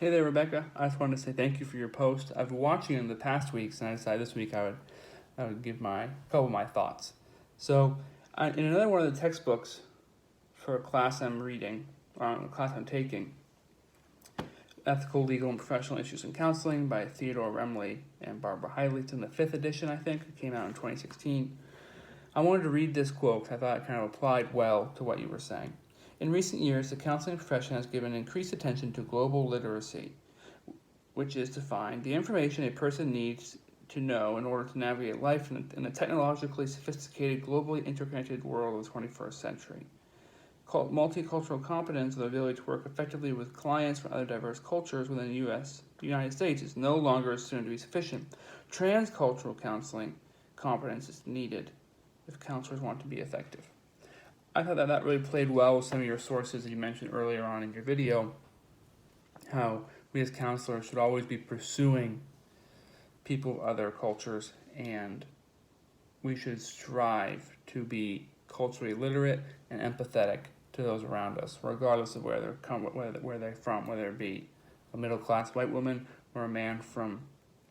Hey there, Rebecca. I just wanted to say thank you for your post. I've been watching in the past weeks, and I decided this week I would give a couple of my thoughts. So, in another one of the textbooks for a class I'm reading, a class I'm taking, Ethical, Legal, and Professional Issues in Counseling by Theodore Remley and Barbara Heiligton, the 5th edition, I think. It came out in 2016. I wanted to read this quote because I thought it kind of applied well to what you were saying. In recent years, the counseling profession has given increased attention to global literacy, which is to find the information a person needs to know in order to navigate life in a technologically sophisticated, globally interconnected world of the 21st century. Multicultural competence, or the ability to work effectively with clients from other diverse cultures within the United States, is no longer assumed to be sufficient. Transcultural counseling competence is needed if counselors want to be effective. I thought that really played well with some of your sources that you mentioned earlier on in your video, how we as counselors should always be pursuing people of other cultures, and we should strive to be culturally literate and empathetic to those around us, regardless of where they're from, whether it be a middle-class white woman or a man from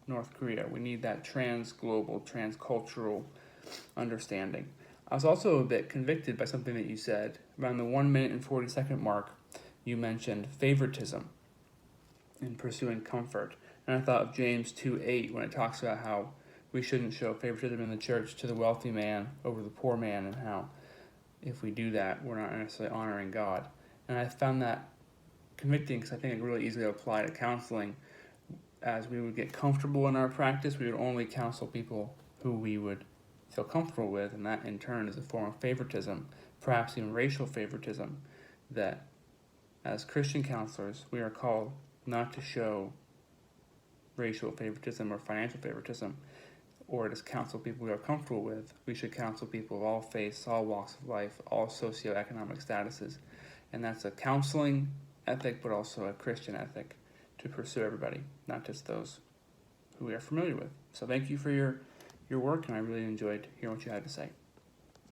North Korea. We need that trans-global, trans-cultural understanding. I was also a bit convicted by something that you said. Around the 1 minute and 40-second mark, you mentioned favoritism in pursuing comfort. And I thought of James 2:8 when it talks about how we shouldn't show favoritism in the church to the wealthy man over the poor man, and how if we do that, we're not necessarily honoring God. And I found that convicting because I think it really easily apply to counseling. As we would get comfortable in our practice, we would only counsel people who we would feel comfortable with, and that in turn is a form of favoritism, perhaps even racial favoritism, that as Christian counselors, we are called not to show racial favoritism or financial favoritism, or just counsel people we are comfortable with. We should counsel people of all faiths, all walks of life, all socioeconomic statuses. And that's a counseling ethic, but also a Christian ethic to pursue everybody, not just those who we are familiar with. So thank you for your work, and I really enjoyed hearing what you had to say.